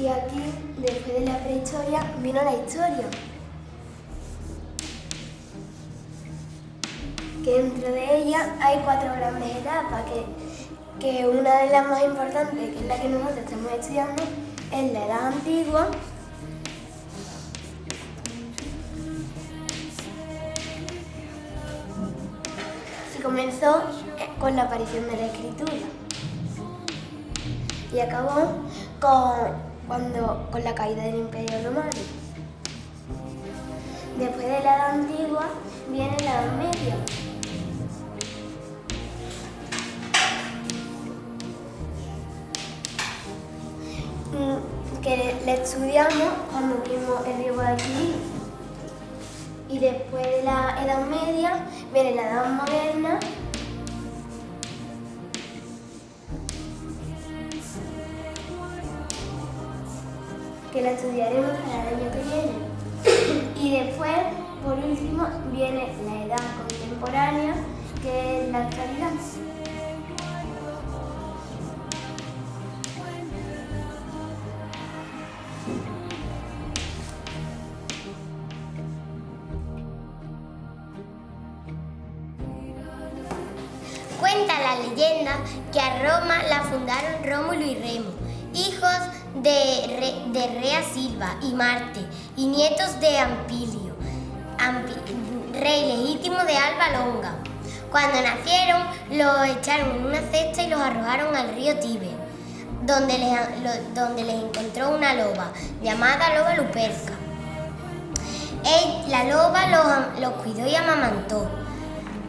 Y aquí, después de la prehistoria, vino la historia. Que dentro de ella hay 4 grandes etapas, que una de las más importantes, que es la que nosotros estamos estudiando, es la Edad Antigua. Y comenzó con la aparición de la escritura. Y acabó con la caída del Imperio Romano. Después de la Edad Antigua viene la Edad Media. Que la estudiamos cuando vimos el río Guadalquivir. Y después de la Edad Media viene la Edad Moderna. Que la estudiaremos para el año que viene. Y después, por último, viene la edad contemporánea, que es la actualidad. Cuenta la leyenda que a Roma la fundaron Rómulo y Remo, hijos de Rea Silva y Marte, y nietos de Ampilio, rey legítimo de Alba Longa. Cuando nacieron, los echaron en una cesta y los arrojaron al río Tíber, donde les encontró una loba, llamada loba Luperca. La loba los cuidó y amamantó.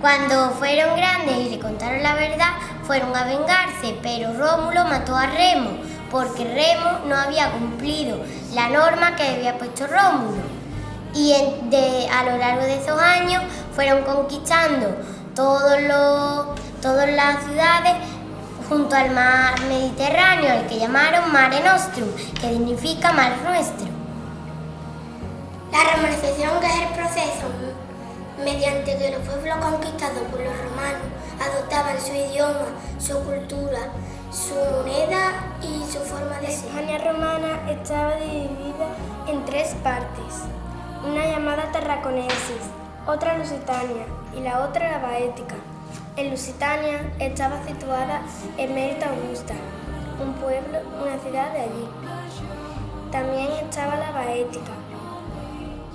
Cuando fueron grandes y le contaron la verdad, fueron a vengarse, pero Rómulo mató a Remo, porque Remo no había cumplido la norma que había puesto Rómulo. Y a lo largo de esos años fueron conquistando todas las ciudades junto al mar Mediterráneo, el que llamaron Mare Nostrum, que significa mar nuestro. La romanización, que es el proceso mediante que los pueblos conquistados por los romanos adoptaban su idioma, su cultura, su moneda y su forma de ser. La Hispania romana estaba dividida en 3 partes, una llamada Tarraconensis, otra Lusitania y la otra la Baética. En Lusitania estaba situada en Mérita Augusta, un pueblo, una ciudad de allí. También estaba la Baética,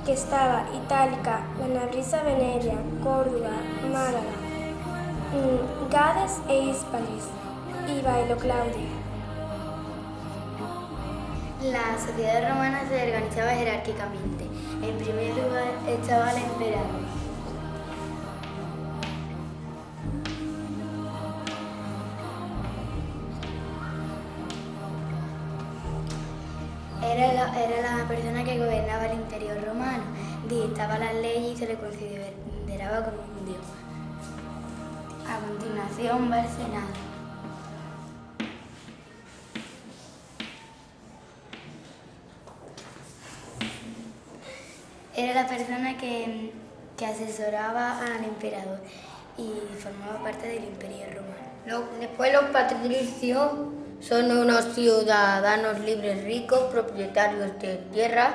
que estaba Itálica, Benabrisa, Veneria, Córdoba, Málaga, Gades e Hispalis y Bailo Claudia. La sociedad romana se organizaba jerárquicamente. En primer lugar estaba el emperador. Era la persona que gobernaba el imperio romano, dictaba las leyes y se le consideraba como un dios. A continuación va el Senado. Era la persona que asesoraba al emperador y formaba parte del imperio romano. Después los patricios son unos ciudadanos libres, ricos, propietarios de tierra.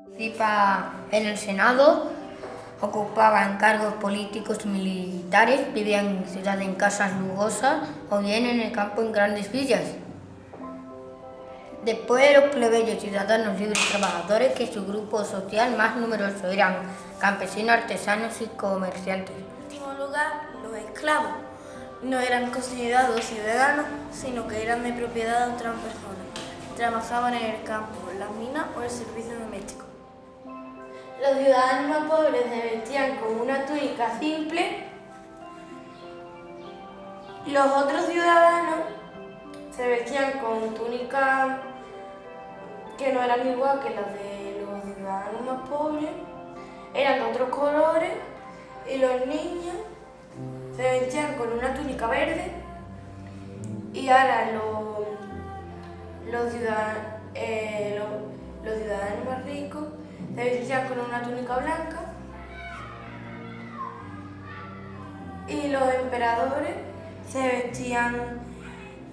Participaban en el Senado, ocupaban cargos políticos y militares, vivían en ciudades en casas lujosas o bien en el campo en grandes villas. Después los plebeyos, ciudadanos libres trabajadores, que su grupo social más numeroso eran campesinos, artesanos y comerciantes. En último lugar, los esclavos. No eran considerados ciudadanos, sino que eran de propiedad de otras personas. Trabajaban en el campo, las minas o el servicio doméstico. Los ciudadanos más pobres se vestían con una túnica simple. Los otros ciudadanos se vestían con túnicas que no eran igual que las de los ciudadanos más pobres, eran de otros colores, y los niños se vestían con una túnica verde, y ahora los ciudadanos más ricos se vestían con una túnica blanca, y los emperadores se vestían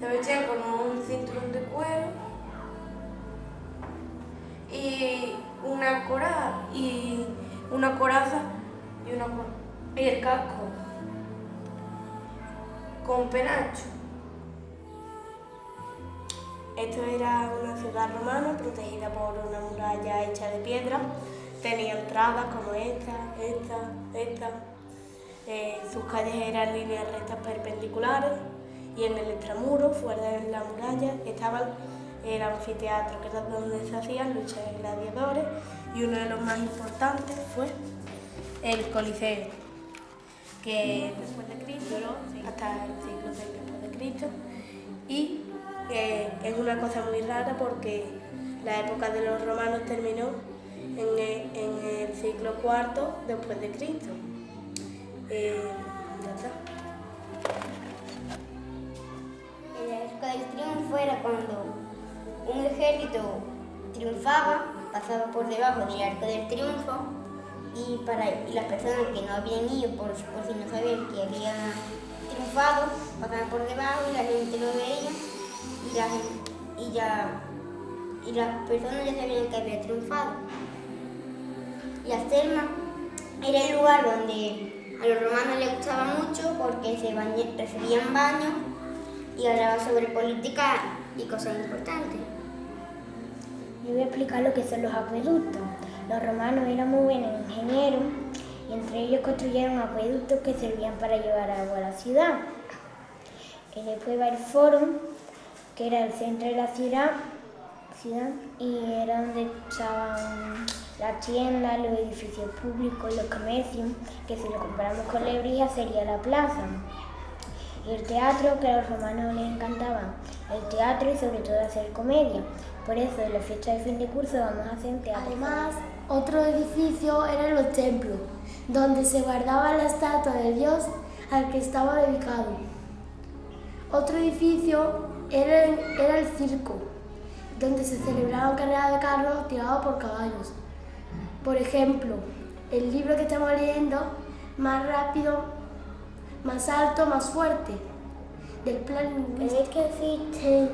con un cinturón de cuero y una coraza y el casco con penacho. Esto era una ciudad romana protegida por una muralla hecha de piedra. Tenía entradas como esta. Sus calles eran líneas rectas perpendiculares y en el extramuro, fuera de la muralla, estaba el anfiteatro, que era donde se hacían luchas de gladiadores, y uno de los más importantes fue el Coliseo, que después de Cristo, hasta el siglo VI después de Cristo, y es una cosa muy rara porque la época de los romanos terminó en el siglo IV después de Cristo. Ya está. El arco del triunfo era cuando un ejército triunfaba, pasaba por debajo del arco del triunfo y las personas que no habían ido por si no sabían que había triunfado, pasaban por debajo y la gente lo veía y las personas ya sabían que había triunfado. La Selma era el lugar donde a los romanos les gustaba mucho porque recibían baños y hablaban sobre política y cosas importantes. Les voy a explicar lo que son los acueductos. Los romanos eran muy buenos ingenieros y entre ellos construyeron acueductos que servían para llevar agua a la ciudad. Y después va el foro, que era el centro de la ciudad y era donde estaban las tiendas, los edificios públicos, los comercios, que si lo comparamos con Lebrija sería la plaza. Y el teatro, que a los romanos les encantaba el teatro y sobre todo hacer comedia. Por eso en la fiesta de fin de curso vamos a hacer un teatro. Además, otro edificio eran los templos, donde se guardaba la estatua del dios al que estaba dedicado. Otro edificio era el circo, donde se celebraban carreras de carros tirados por caballos. Por ejemplo, el libro que estamos leyendo, Más rápido, más alto, más fuerte, del plan lingüístico. ¿Crees que existen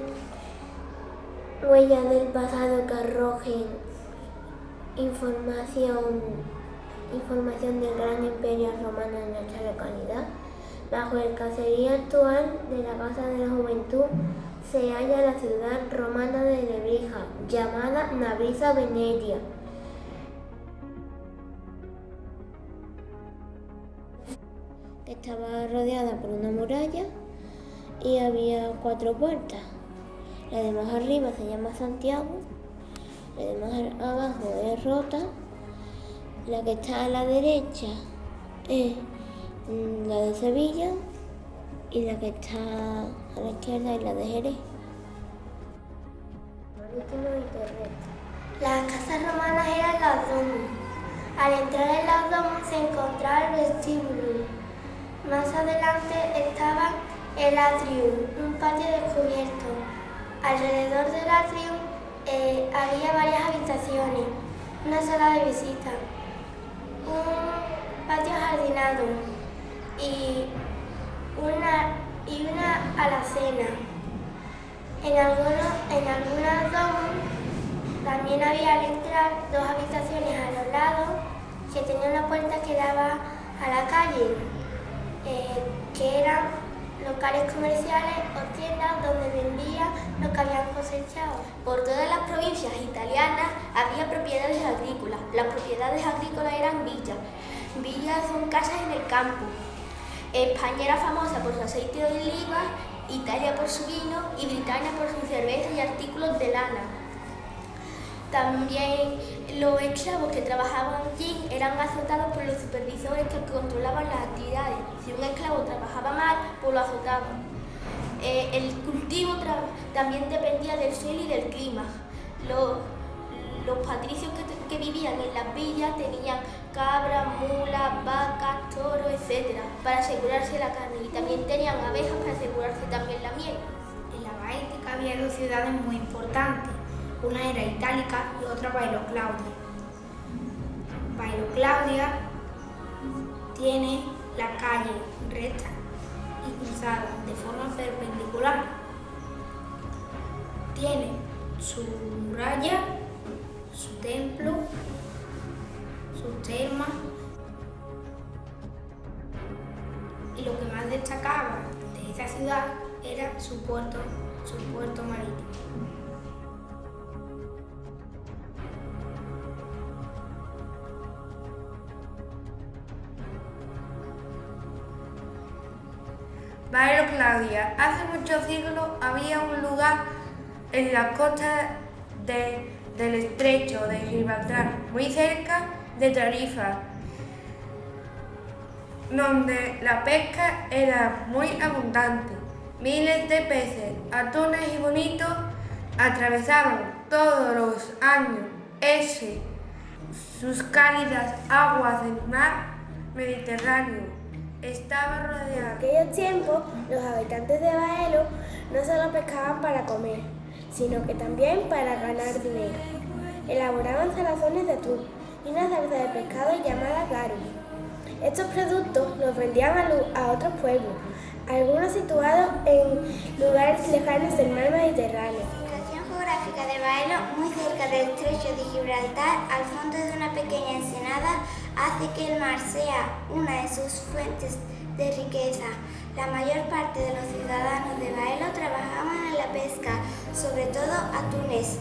huellas del pasado que arrojen información del gran imperio romano en nuestra localidad? Bajo el caserío actual de la Casa de la Juventud se halla la ciudad romana de Lebrija, llamada Navisa Veneria. Estaba rodeada por una muralla y había 4 puertas. La de más arriba se llama Santiago, la de más abajo es Rota, la que está a la derecha es la de Sevilla y la que está a la izquierda es la de Jerez. Las casas romanas eran los domos. Al entrar en los domos se encontraba el vestíbulo. Más adelante estaba el atrium, un patio descubierto. Alrededor del atrium había varias habitaciones, una sala de visita, un patio jardinado y una alacena. En algunos domos también había al entrar 2 habitaciones a los lados que tenían una puerta que daba a la calle, que eran locales comerciales o tiendas donde vendían lo que habían cosechado. Por todas las provincias italianas había propiedades agrícolas. Las propiedades agrícolas eran villas. Villas son casas en el campo. España era famosa por su aceite de oliva, Italia por su vino y Britania por su cerveza y artículos de lana. También los esclavos que trabajaban allí eran azotados por los supervisores que controlaban las actividades. Si un esclavo trabajaba mal, pues lo azotaban. El cultivo también dependía del suelo y del clima. Los patricios que vivían en las villas tenían cabras, mulas, vacas, toros, etc. para asegurarse la carne, y también tenían abejas para asegurarse también la miel. En la Gaética había 2 ciudades muy importantes. Una era Itálica y otra Bailo Claudia. Bailo Claudia tiene la calle recta y cruzada de forma perpendicular. Tiene su muralla su templo, sus termas, y lo que más destacaba de esa ciudad era su puerto marítimo. Baelo Claudia. Hace muchos siglos había un lugar en la costa del estrecho de Gibraltar, muy cerca de Tarifa, donde la pesca era muy abundante. Miles de peces, atunes y bonitos atravesaban todos los años sus cálidas aguas del mar Mediterráneo. Estaba rodeado. En aquellos tiempos, los habitantes de Baelo no solo pescaban para comer, sino que también para ganar dinero. Elaboraban salazones de atún y una salsa de pescado llamada garum. Estos productos los vendían a otros pueblos, algunos situados en lugares lejanos del mar Mediterráneo. La ubicación geográfica de Baelo, muy cerca del estrecho de Gibraltar, al fondo de una pequeña ensenada, hace que el mar sea una de sus fuentes de riqueza. La mayor parte de los ciudadanos de Baelo trabajaban en la pesca, sobre todo atunes.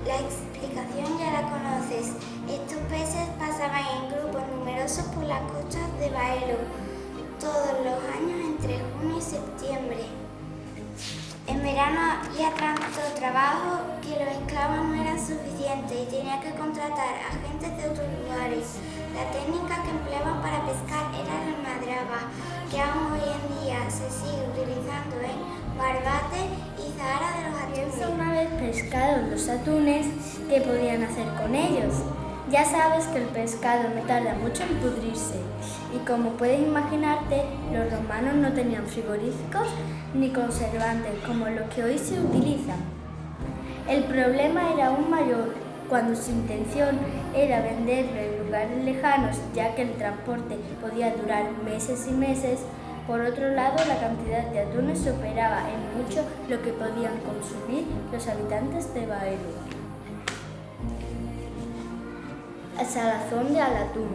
La explicación ya la conoces. Estos peces pasaban en grupos numerosos por las costas de Baelo todos los años entre junio y septiembre. En verano había tanto trabajo que los esclavos no eran suficientes y tenía que contratar a gente de otros lugares. La técnica que empleaban para pescar era la almadraba, que aún hoy en día se sigue utilizando en Barbate y Zahara de los Atunes. Una vez pescados los atunes, ¿qué podían hacer con ellos? Ya sabes que el pescado no tarda mucho en pudrirse y como puedes imaginarte, los romanos no tenían frigoríficos ni conservantes como los que hoy se utilizan. El problema era aún mayor cuando su intención era venderlo en lugares lejanos, ya que el transporte podía durar meses y meses. Por otro lado, la cantidad de atunes superaba en mucho lo que podían consumir los habitantes de Baelo. El salazón de atún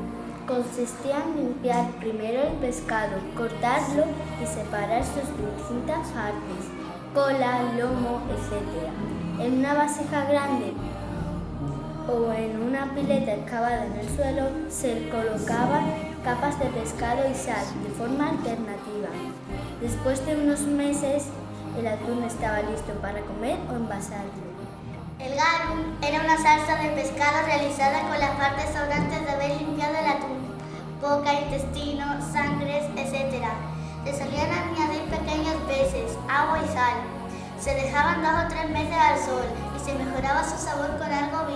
consistía en limpiar primero el pescado, cortarlo y separar sus distintas partes, cola, lomo, etc. En una vasija grande o en una pileta excavada en el suelo se colocaban capas de pescado y sal de forma alternativa. Después de unos meses, el atún estaba listo para comer o envasarlo. El garum era una salsa de pescado realizada con las partes sobrantes de haber limpiado el atún, boca, intestino, sangres, etc. Se solían añadir pequeños peces, agua y sal. Se dejaban 2 o 3 meses al sol y se mejoraba su sabor con algo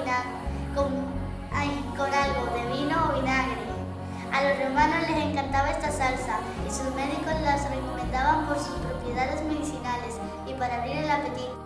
de vino o vinagre. A los romanos les encantaba esta salsa y sus médicos la recomendaban por sus propiedades medicinales y para abrir el apetito.